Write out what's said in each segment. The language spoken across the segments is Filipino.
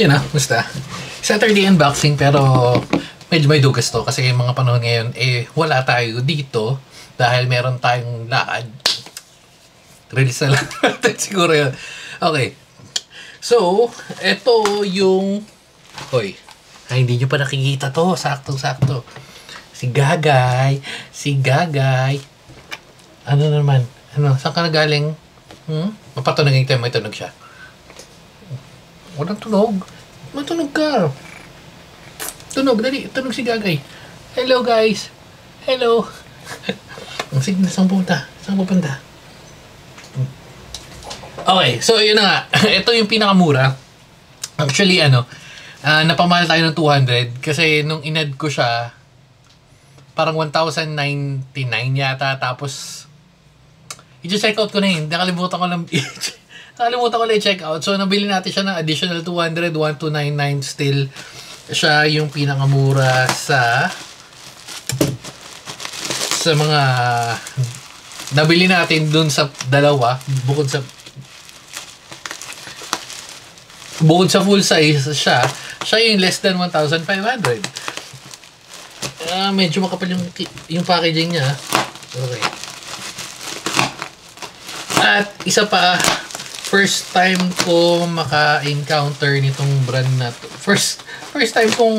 Basta. Saturday unboxing pero medyo may dugas to kasi yung mga panahon ngayon wala tayo dito dahil meron tayong lakad. Release na lang natin siguro yun. Okay. So, ito yung hindi nyo pa nakikita to. Sakto-sakto. Si Gagay. Ano naman? Saan ka nagaling? Mapatunogin tayo, may tunog siya. Walang tunog. Matunog ka. Tunog, dali. Tunog si Gagay. Hello, guys. Hello. Sige na, saan pupunta? Okay, so yun na nga. Ito yung pinakamura. Actually, napamahal tayo ng 200 kasi nung inad ko siya, parang 1,099 yata. Tapos, i-check out ko na yun. Nakalimutan ko lang i-check out. So, nabili natin siya ng additional 200, 1,299 still. Siya yung pinakamura sa mga nabili natin dun sa dalawa. Bukod sa full size siya yung less than 1,500. Medyo makapal yung packaging niya. Okay. At isa pa, first time ko maka-encounter nitong brand na to. First time kong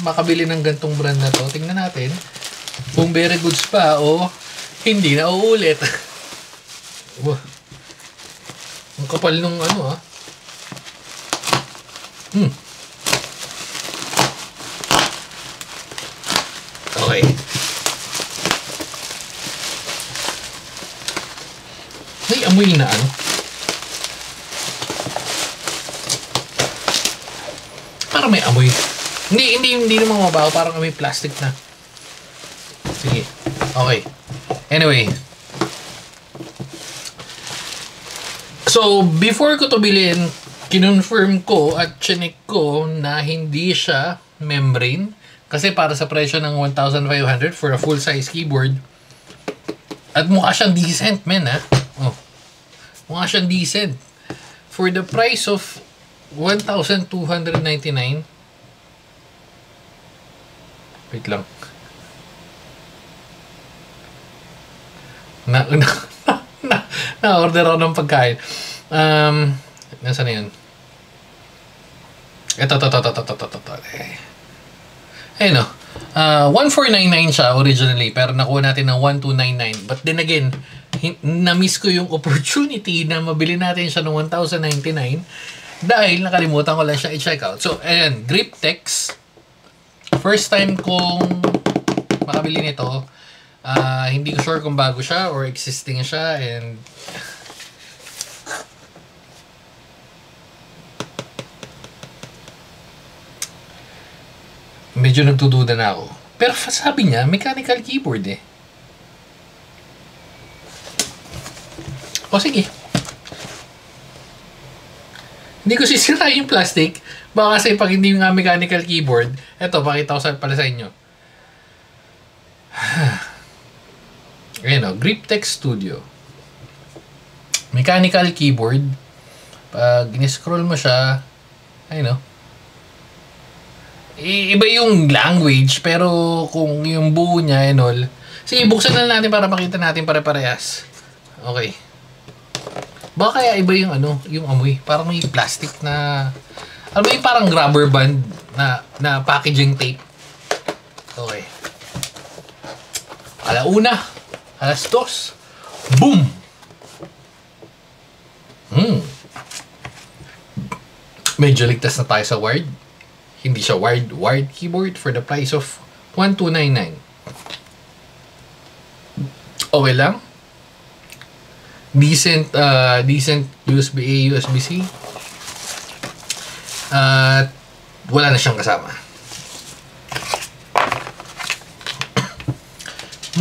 makabili ng gantong brand na to. Tingnan natin kung very goods pa o hindi na uulit. Ang kapal nung Okay. May amoy na parang may amoy. Hindi naman mabaho. Parang amoy plastic na. Sige. Okay. Anyway. So, before ko to bilhin, kinonfirm ko at chinek ko na hindi siya membrane. Kasi para sa presyo ng 1,500 for a full-size keyboard. At mukha siyang decent, Mukha siyang decent. For the price of 1,299. Wait lang. Na-order ako ng pagkain. Nasaan na yun? Ito. Ayun 1,499 siya originally, pero nakuha natin ng 1,299. But then again, na-miss ko yung opportunity na mabili natin siya ng 1,099 dahil nakalimutan ko lang siya i-check out. So, ayan, Griptex. First time kong makabili nito. Hindi ko sure kung bago siya or existing siya, and medyo nagdududa na ako. Pero sabi niya, mechanical keyboard O sige. Hindi ko sisira yung plastic. Baka kasi pag hindi nga mechanical keyboard, eto, pakita ko pala sa inyo. Ayan Griptex Studio. Mechanical keyboard. Pag in-scroll mo siya, ayun iba yung language, pero kung yung buo niya and all. Sige, buksan na natin para makita natin pare-parehas. Okay. Baka kaya iba yung yung amoy. Parang may plastic na, yung parang rubber band na packaging tape. Okay. Alauna. Alas 2. Boom! Medyo ligtas na tayo sa wired. Hindi siya wired keyboard for the price of 1,299. Okay lang. Decent USB-A, USB-C. At wala na siyang kasama.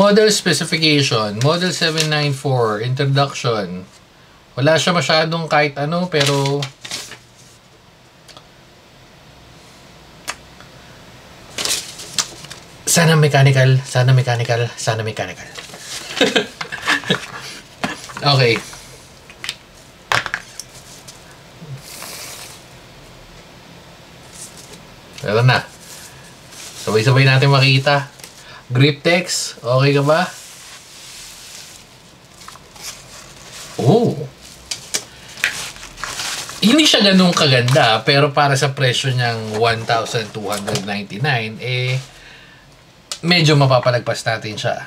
Model specification, Model 794, introduction. Wala siya masyadong kahit pero sana mechanical. Okay. Meron na. Sabay-sabay natin makita. Grip text, okay ka ba? Oh. Hindi siya ganun kaganda, pero para sa presyo niyang 1,299, eh, medyo mapapalagpas natin siya.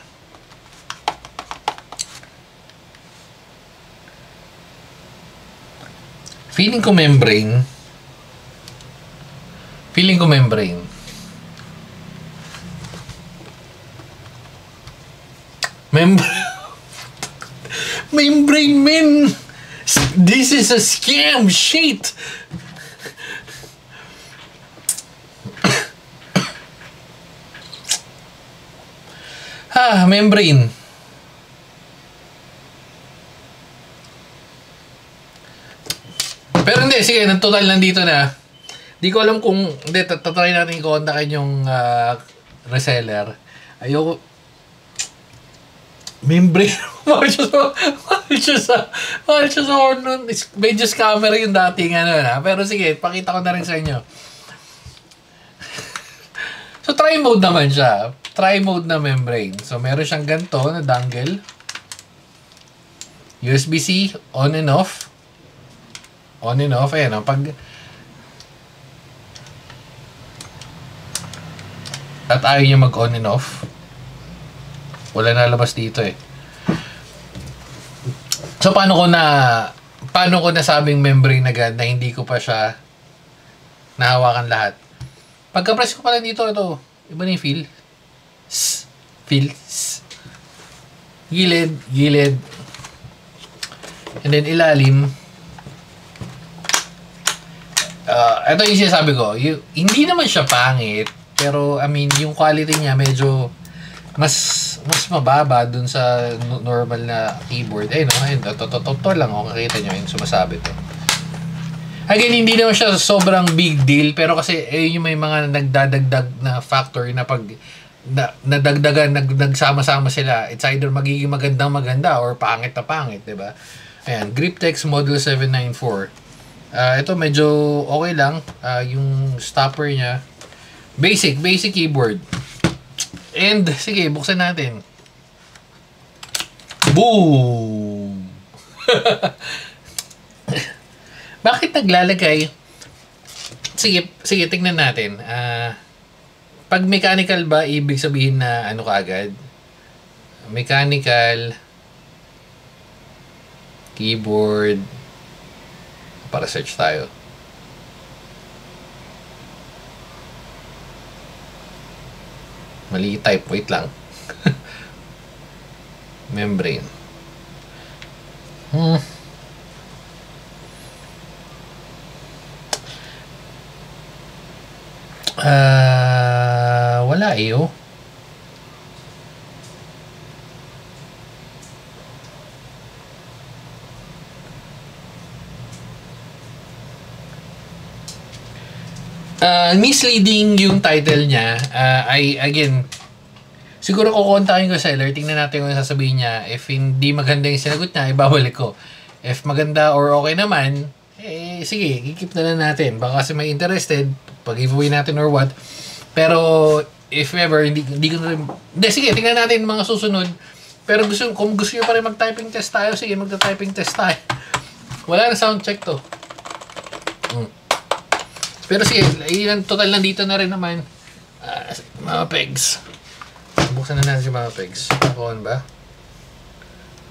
Feeling ko membrane. Membrane, man! This is a scam! Shit! Membrane. Pero hindi, sige, total nandito na. Di ko alam kung, hindi, tatry natin i-contactin yung reseller. Ayoko, membrane. Mahal siya sa Hornon. Medyo scammer yung dating na. Pero sige, pakita ko na rin sa inyo. So, try mode naman siya. Try mode na membrane. So, meron siyang ganito na dongle. USB-C, on and off. On and off. Ayan, pag at ayaw niya mag-on and off, wala na labas dito eh. So, paano ko nasabing membrane agad na hindi ko pa siya nahawakan lahat? Pagka-press ko pala dito, ito, iba na yung feel. Gilid. And then, ilalim. Ito yung sinasabi ko. Hindi naman siya pangit, pero, I mean, yung quality niya medyo mas mababa dun sa normal na keyboard. Ayun, to lang. O, kakita nyo yung sumasabi to. Again, hindi naman siya sobrang big deal, pero kasi yung may mga nagdadagdag na factor na pag nadagdagan, nagsama-sama sila, it's either magiging maganda or pangit na pangit, diba? Ayan, Griptex Model 794. Ito medyo okay lang. Yung stopper niya, basic keyboard. And, sige, buksan natin. Boom! Bakit naglalagay? Sige, tingnan natin. Pag mechanical ba, ibig sabihin na ano kaagad? Mechanical keyboard. Para search tayo. Mali type, wait lang. Membrane. Wala eh, oh. Misleading yung title niya. Again, siguro kukontakin ko seller, tingnan natin kung sasabihin niya. If hindi maganda yung sinagot niya, ibabalik ko. If maganda or okay naman, sige, i-keep na lang natin. Baka kasi may interested, pag-giveaway natin or what. Pero, if ever, hindi ko na rin... Hindi, sige, tingnan natin mga susunod. Pero kung gusto nyo pa rin mag-typing test tayo, sige, mag-typing test tayo. Wala na sound check to. Pero sige, total nandito na rin naman. Mga pegs. Buksan na natin si mga pegs. Naka-on ba?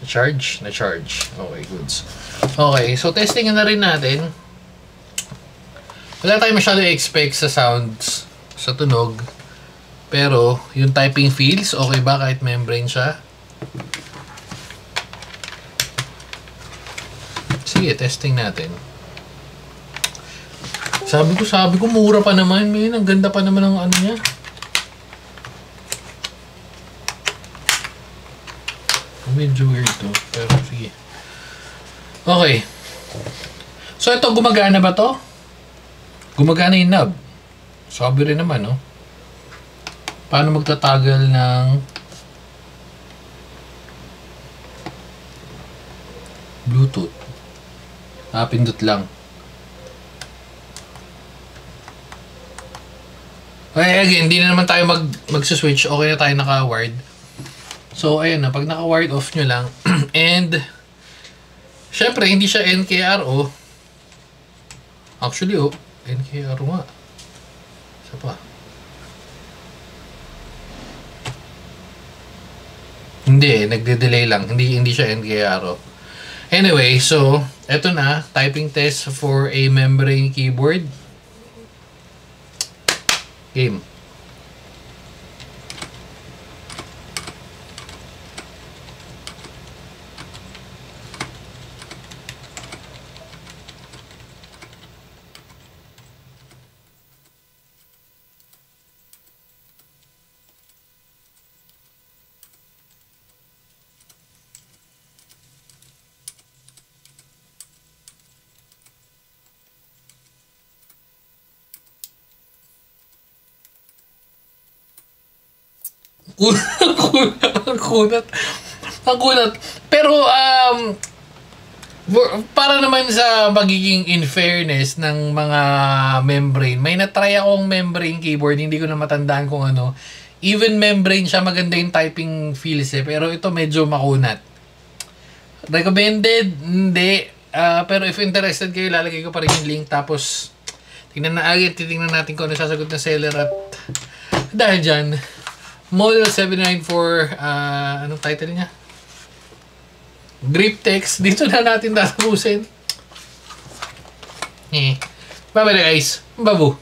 Na-charge. Okay, goods. Okay, so testing na rin natin. Wala tayong masyado expect sa sounds, sa tunog. Pero, yung typing feels, okay ba kahit membrane siya? Sige, testing natin. Sabi ko, mura pa naman. Man, ang ganda pa naman ng ano niya. Medyo weird to. Pero sige. Okay. So, ito, gumagana ba to? Gumagana yung knob. Sabi rin naman, no? Paano magtatagal ng Bluetooth? Pindot lang. Okay, again, hindi na naman tayo mag-switch. Okay na tayo naka-wired. So, ayun na. Pag naka-wired off nyo lang. And, syempre, hindi siya NKRO. Actually, NKRO nga. Isa pa. Hindi, nagde-delay lang. Hindi siya NKRO. Anyway, so, eto na. Typing test for a membrane keyboard. Game. Kunat. Ang kunat. Pero, para naman sa magiging in fairness ng mga membrane, may na-try akong membrane keyboard, hindi ko na matandaan kung ano. Even membrane siya, maganda yung typing feels pero ito medyo makunat. Recommended? Hindi. Pero if interested kayo, lalagay ko pa rin yung link. Tapos, titingnan natin kung ano sasagot ng seller at dahil dyan, Model 794, anong title niya? Grip text. Dito na natin tatapusin. Bye-bye guys. Babu.